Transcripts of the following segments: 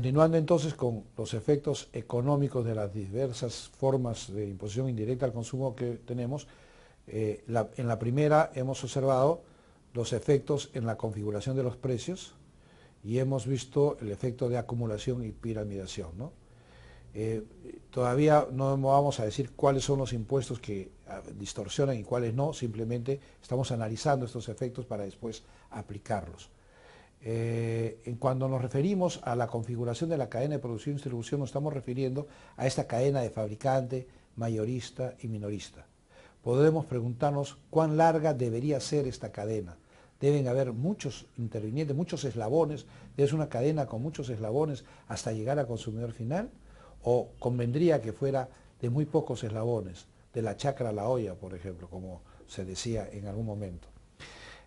Continuando entonces con los efectos económicos de las diversas formas de imposición indirecta al consumo que tenemos, en la primera hemos observado los efectos en la configuración de los precios y hemos visto el efecto de acumulación y piramidación, ¿no? Todavía no vamos a decir cuáles son los impuestos que distorsionan y cuáles no, simplemente estamos analizando estos efectos para después aplicarlos. Cuando nos referimos a la configuración de la cadena de producción y distribución, nos estamos refiriendo a esta cadena de fabricante, mayorista y minorista. Podemos preguntarnos cuán larga debería ser esta cadena. Deben haber muchos intervinientes, muchos eslabones, es una cadena con muchos eslabones hasta llegar al consumidor final, o convendría que fuera de muy pocos eslabones, de la chacra a la olla, por ejemplo, como se decía en algún momento.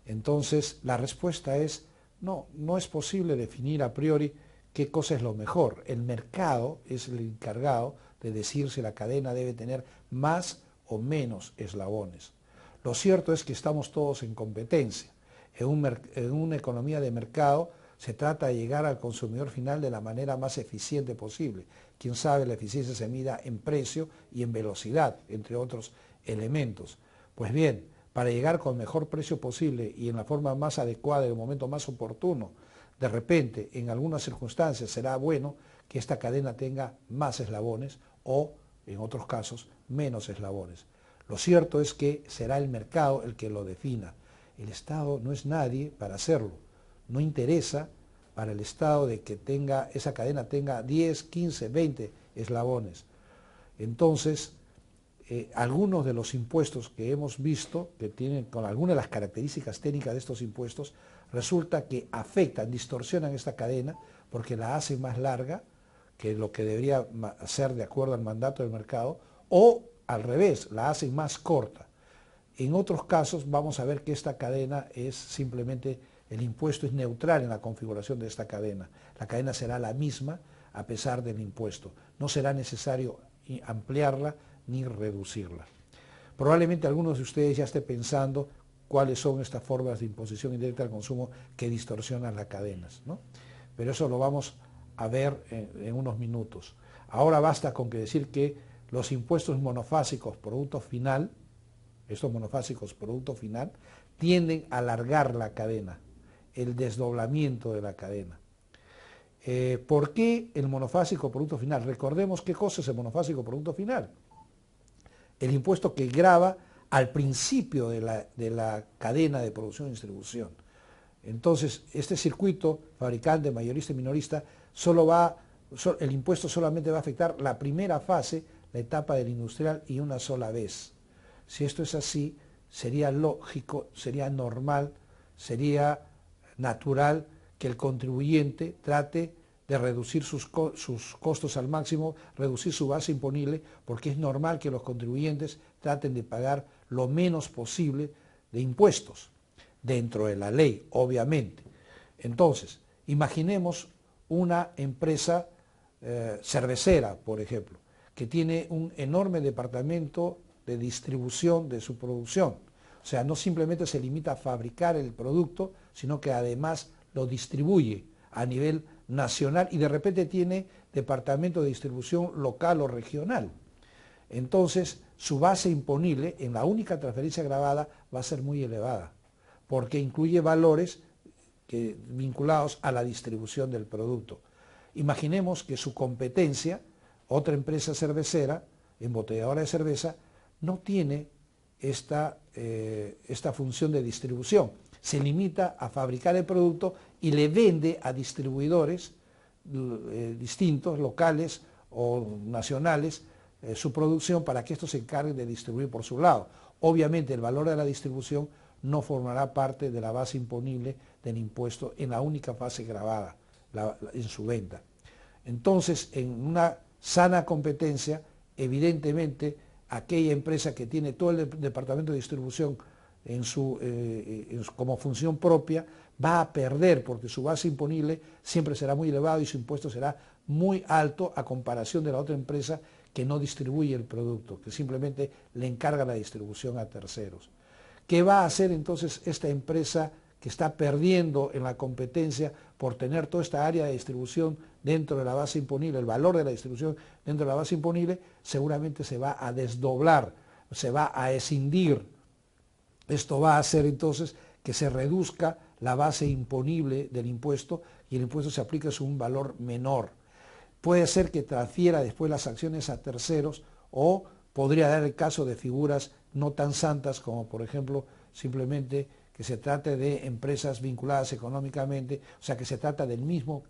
Entonces, la respuesta es no, no es posible definir a priori qué cosa es lo mejor. El mercado es el encargado de decir si la cadena debe tener más o menos eslabones. Lo cierto es que estamos todos en competencia. En una economía de mercado se trata de llegar al consumidor final de la manera más eficiente posible. Quién sabe, la eficiencia se mida en precio y en velocidad, entre otros elementos. Pues bien, para llegar con el mejor precio posible y en la forma más adecuada, en el momento más oportuno, de repente, en algunas circunstancias será bueno que esta cadena tenga más eslabones o, en otros casos, menos eslabones. Lo cierto es que será el mercado el que lo defina. El Estado no es nadie para hacerlo. No interesa para el Estado de que esa cadena tenga 10, 15, 20 eslabones. Entonces, algunos de los impuestos que hemos visto, que tienen con algunas de las características técnicas de estos impuestos, resulta que afectan, distorsionan esta cadena porque la hacen más larga que lo que debería ser de acuerdo al mandato del mercado, o al revés, la hacen más corta. En otros casos vamos a ver que esta cadena es simplemente, el impuesto es neutral en la configuración de esta cadena. La cadena será la misma a pesar del impuesto. No será necesario ampliarla ni reducirla. Probablemente algunos de ustedes ya estén pensando cuáles son estas formas de imposición indirecta al consumo que distorsionan las cadenas, ¿no? Pero eso lo vamos a ver en unos minutos. Ahora basta con decir que los impuestos monofásicos producto final, estos monofásicos producto final, tienden a alargar la cadena, el desdoblamiento de la cadena. ¿Por qué el monofásico producto final? Recordemos qué cosa es el monofásico producto final. El impuesto que grava al principio de la cadena de producción y distribución. Entonces, este circuito, fabricante, mayorista y minorista, el impuesto solamente va a afectar la primera fase, la etapa del industrial, y una sola vez. Si esto es así, sería lógico, sería normal, sería natural que el contribuyente trate de reducir sus costos al máximo, reducir su base imponible, porque es normal que los contribuyentes traten de pagar lo menos posible de impuestos, dentro de la ley, obviamente. Entonces, imaginemos una empresa cervecera, por ejemplo, que tiene un enorme departamento de distribución de su producción. O sea, no simplemente se limita a fabricar el producto, sino que además lo distribuye a nivel nacional y de repente tiene departamento de distribución local o regional. Entonces, su base imponible en la única transferencia gravada va a ser muy elevada, porque incluye valores vinculados a la distribución del producto. Imaginemos que su competencia, otra empresa cervecera, embotelladora de cerveza, no tiene esta función de distribución. Se limita a fabricar el producto y le vende a distribuidores distintos, locales o nacionales, su producción para que estos se encarguen de distribuir por su lado. Obviamente el valor de la distribución no formará parte de la base imponible del impuesto en la única fase gravada, en su venta. Entonces, en una sana competencia, evidentemente, aquella empresa que tiene todo el departamento de distribución como función propia, va a perder porque su base imponible siempre será muy elevada y su impuesto será muy alto a comparación de la otra empresa que no distribuye el producto, que simplemente le encarga la distribución a terceros. ¿Qué va a hacer entonces esta empresa que está perdiendo en la competencia por tener toda esta área de distribución dentro de la base imponible, el valor de la distribución dentro de la base imponible, seguramente se va a desdoblar, se va a escindir. Esto va a hacer entonces que se reduzca la base imponible del impuesto y el impuesto se aplique sobre un valor menor. Puede ser que transfiera después las acciones a terceros o podría dar el caso de figuras no tan santas como por ejemplo simplemente que se trate de empresas vinculadas económicamente, o sea que se trata del mismo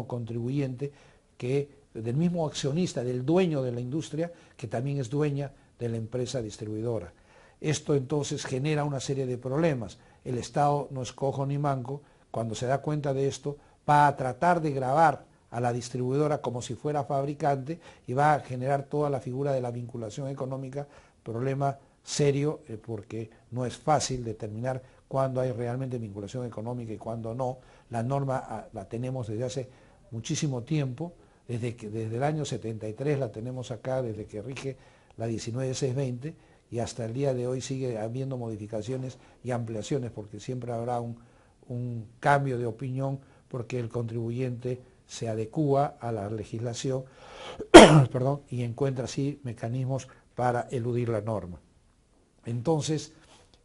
contribuyente, del mismo accionista, del dueño de la industria que también es dueña de la empresa distribuidora. Esto entonces genera una serie de problemas. El Estado no es cojo ni manco, cuando se da cuenta de esto va a tratar de gravar a la distribuidora como si fuera fabricante y va a generar toda la figura de la vinculación económica, problema serio porque no es fácil determinar cuándo hay realmente vinculación económica y cuándo no. La norma la tenemos desde hace muchísimo tiempo, desde el año 73 la tenemos acá, desde que rige la 19620 y hasta el día de hoy sigue habiendo modificaciones y ampliaciones porque siempre habrá un cambio de opinión porque el contribuyente se adecúa a la legislación perdón, y encuentra así mecanismos para eludir la norma. Entonces,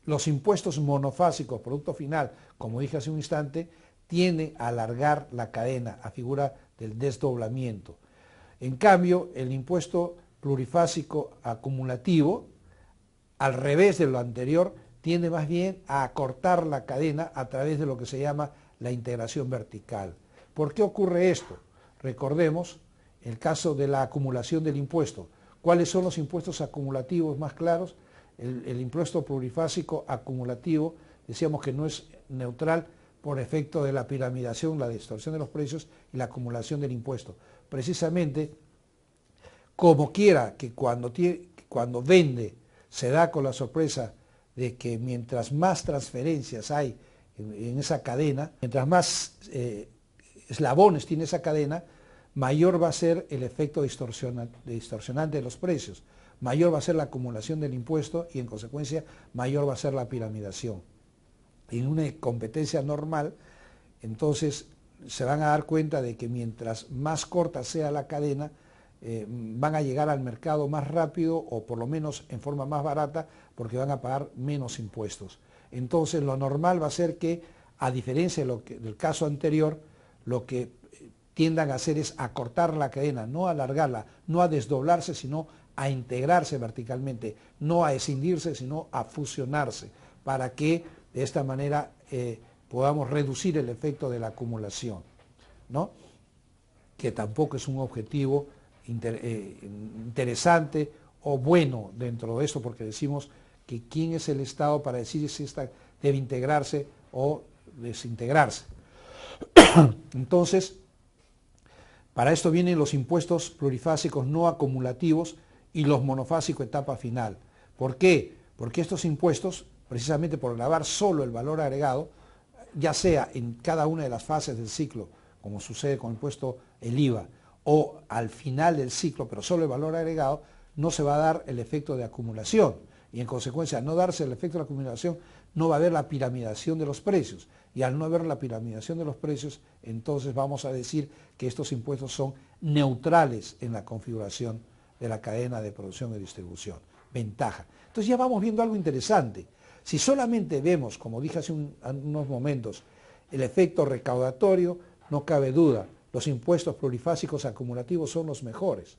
los impuestos monofásicos, producto final, como dije hace un instante, tienden a alargar la cadena a figura del desdoblamiento. En cambio, el impuesto plurifásico acumulativo, al revés de lo anterior, tiende más bien a acortar la cadena a través de lo que se llama la integración vertical. ¿Por qué ocurre esto? Recordemos el caso de la acumulación del impuesto. ¿Cuáles son los impuestos acumulativos más claros? El impuesto plurifásico acumulativo, decíamos que no es neutral por efecto de la piramidación, la distorsión de los precios y la acumulación del impuesto. Precisamente, como quiera que cuando vende se da con la sorpresa de que mientras más transferencias hay en esa cadena, mientras más eslabones tiene esa cadena, mayor va a ser el efecto distorsionante de los precios, mayor va a ser la acumulación del impuesto y en consecuencia mayor va a ser la piramidación. En una competencia normal, entonces se van a dar cuenta de que mientras más corta sea la cadena, van a llegar al mercado más rápido o por lo menos en forma más barata porque van a pagar menos impuestos. Entonces lo normal va a ser que, a diferencia del caso anterior, lo que tiendan a hacer es acortar la cadena, no a alargarla, no a desdoblarse, sino a integrarse verticalmente, no a escindirse, sino a fusionarse, para que de esta manera podamos reducir el efecto de la acumulación, ¿no? Que tampoco es un objetivo interesante o bueno dentro de eso, porque decimos que quién es el Estado para decir si esta debe integrarse o desintegrarse. Entonces, para esto vienen los impuestos plurifásicos no acumulativos y los monofásicos etapa final. ¿Por qué? Porque estos impuestos, precisamente por gravar solo el valor agregado, ya sea en cada una de las fases del ciclo, como sucede con el impuesto el IVA, o al final del ciclo, pero solo el valor agregado, no se va a dar el efecto de acumulación. Y en consecuencia, al no darse el efecto de acumulación, no va a haber la piramidación de los precios. Y al no haber la piramidación de los precios, entonces vamos a decir que estos impuestos son neutrales en la configuración de la cadena de producción y distribución. Ventaja. Entonces ya vamos viendo algo interesante. Si solamente vemos, como dije hace unos momentos, el efecto recaudatorio, no cabe duda, los impuestos plurifásicos acumulativos son los mejores.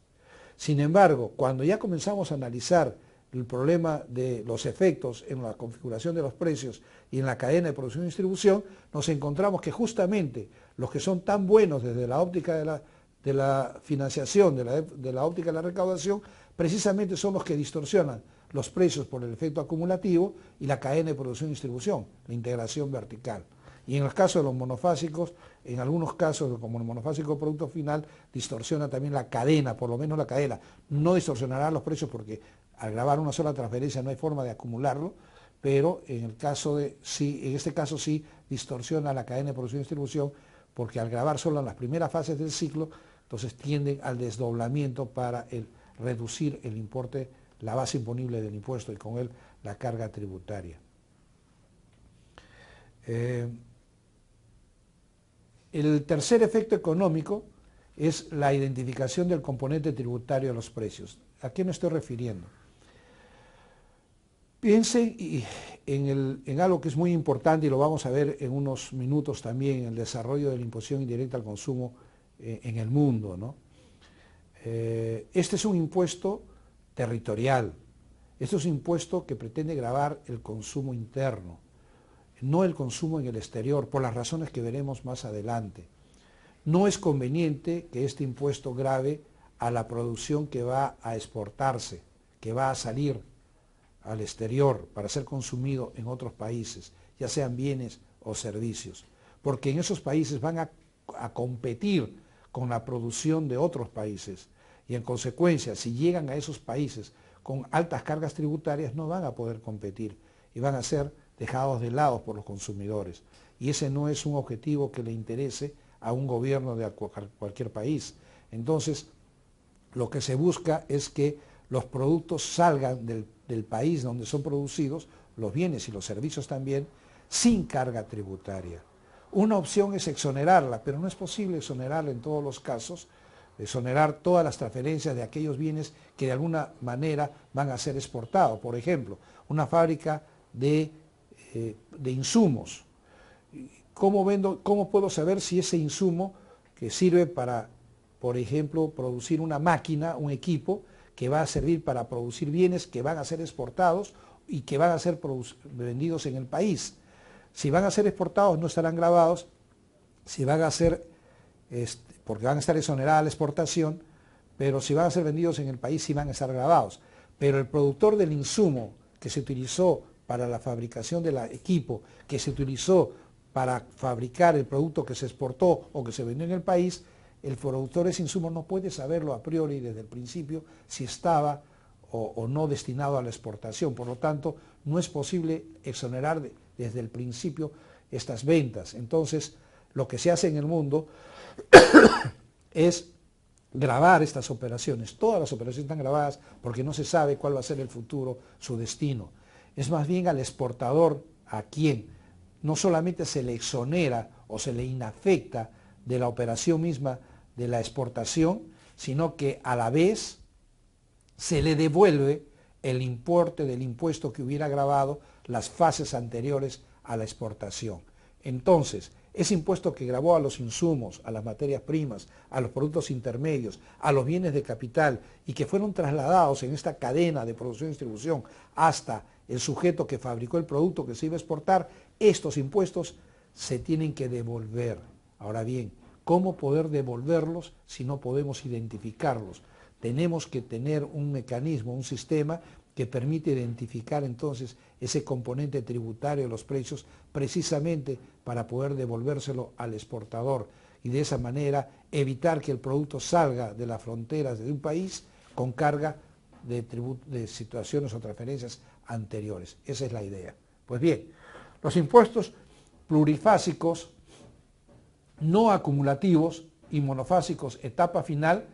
Sin embargo, cuando ya comenzamos a analizar el problema de los efectos en la configuración de los precios y en la cadena de producción y distribución, nos encontramos que justamente los que son tan buenos desde la óptica de la financiación, de la óptica de la recaudación, precisamente son los que distorsionan los precios por el efecto acumulativo y la cadena de producción y distribución, la integración vertical. Y en el caso de los monofásicos, en algunos casos, como el monofásico producto final, distorsiona también la cadena, por lo menos la cadena. No distorsionará los precios porque al grabar una sola transferencia no hay forma de acumularlo, pero en este caso sí distorsiona la cadena de producción y distribución porque al grabar solo en las primeras fases del ciclo, entonces tienden al desdoblamiento para reducir el importe, la base imponible del impuesto y con él la carga tributaria. Eh, el tercer efecto económico es la identificación del componente tributario de los precios. ¿A qué me estoy refiriendo? Piensen en algo que es muy importante y lo vamos a ver en unos minutos también, en el desarrollo de la imposición indirecta al consumo en el mundo, ¿no? Este es un impuesto territorial, este es un impuesto que pretende gravar el consumo interno, no el consumo en el exterior, por las razones que veremos más adelante. No es conveniente que este impuesto grave a la producción que va a exportarse, que va a salir al exterior para ser consumido en otros países, ya sean bienes o servicios, porque en esos países van a competir con la producción de otros países y en consecuencia, si llegan a esos países con altas cargas tributarias, no van a poder competir y van a ser dejados de lado por los consumidores. Y ese no es un objetivo que le interese a un gobierno de cualquier país. Entonces, lo que se busca es que los productos salgan del país donde son producidos, los bienes y los servicios también, sin carga tributaria. Una opción es exonerarla, pero no es posible exonerarla en todos los casos, exonerar todas las transferencias de aquellos bienes que de alguna manera van a ser exportados. Por ejemplo, una fábrica de insumos. ¿Cómo puedo saber si ese insumo que sirve para, por ejemplo, producir una máquina, un equipo, que va a servir para producir bienes que van a ser exportados y que van a ser vendidos en el país? Si van a ser exportados no estarán gravados, si van a ser, porque van a estar exoneradas la exportación, pero si van a ser vendidos en el país sí van a estar gravados. Pero el productor del insumo que se utilizó para la fabricación del equipo, que se utilizó para fabricar el producto que se exportó o que se vendió en el país, el productor de ese insumo no puede saberlo a priori desde el principio si estaba o no destinado a la exportación. Por lo tanto, no es posible exonerar desde el principio estas ventas. Entonces, lo que se hace en el mundo es gravar estas operaciones. Todas las operaciones están grabadas porque no se sabe cuál va a ser el futuro, su destino. Es más bien al exportador a quien no solamente se le exonera o se le inafecta de la operación misma de la exportación, sino que a la vez se le devuelve el importe del impuesto que hubiera gravado las fases anteriores a la exportación. Entonces, ese impuesto que gravó a los insumos, a las materias primas, a los productos intermedios, a los bienes de capital y que fueron trasladados en esta cadena de producción y distribución hasta el sujeto que fabricó el producto que se iba a exportar, estos impuestos se tienen que devolver. Ahora bien, ¿cómo poder devolverlos si no podemos identificarlos? Tenemos que tener un mecanismo, un sistema que permite identificar entonces ese componente tributario de los precios precisamente para poder devolvérselo al exportador y de esa manera evitar que el producto salga de las fronteras de un país con carga de situaciones o transferencias anteriores. Esa es la idea. Pues bien, los impuestos plurifásicos, no acumulativos y monofásicos etapa final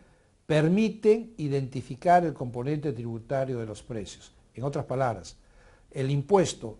permiten identificar el componente tributario de los precios. En otras palabras, el impuesto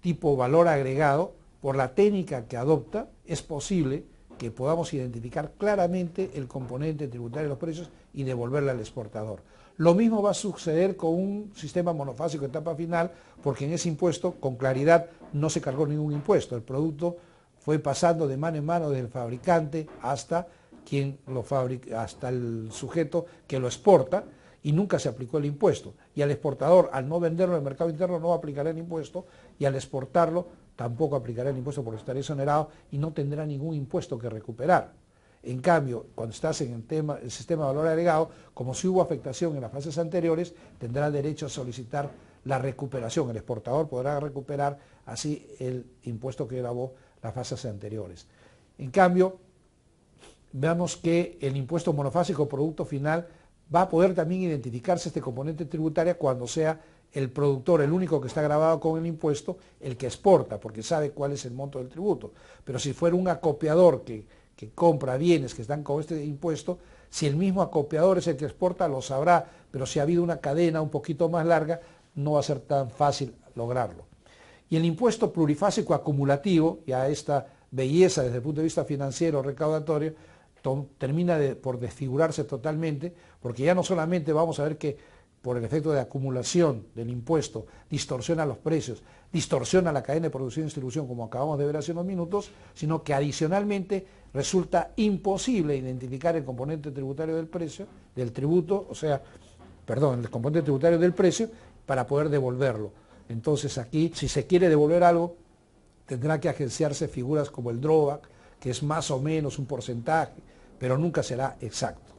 tipo valor agregado, por la técnica que adopta, es posible que podamos identificar claramente el componente tributario de los precios y devolverle al exportador. Lo mismo va a suceder con un sistema monofásico etapa final, porque en ese impuesto, con claridad, no se cargó ningún impuesto. El producto fue pasando de mano en mano desde el fabricante hasta quien lo fabrica, hasta el sujeto que lo exporta, y nunca se aplicó el impuesto. Y al exportador, al no venderlo en el mercado interno, no aplicará el impuesto, y al exportarlo tampoco aplicará el impuesto porque estará exonerado y no tendrá ningún impuesto que recuperar. En cambio, cuando estás en el sistema de valor agregado, como si hubo afectación en las fases anteriores, tendrá derecho a solicitar la recuperación. El exportador podrá recuperar así el impuesto que gravó las fases anteriores. En cambio, veamos que el impuesto monofásico producto final va a poder también identificarse este componente tributario cuando sea el productor, el único que está grabado con el impuesto, el que exporta, porque sabe cuál es el monto del tributo. Pero si fuera un acopiador que compra bienes que están con este impuesto, si el mismo acopiador es el que exporta, lo sabrá, pero si ha habido una cadena un poquito más larga, no va a ser tan fácil lograrlo. Y el impuesto plurifásico acumulativo, ya esta belleza desde el punto de vista financiero recaudatorio, termina por desfigurarse totalmente, porque ya no solamente vamos a ver que por el efecto de acumulación del impuesto distorsiona los precios, distorsiona la cadena de producción y distribución, como acabamos de ver hace unos minutos, sino que adicionalmente resulta imposible identificar el componente tributario del precio, del tributo, o sea, perdón, el componente tributario del precio, para poder devolverlo. Entonces aquí, si se quiere devolver algo, tendrá que agenciarse figuras como el drawback, que es más o menos un porcentaje, pero nunca será exacto.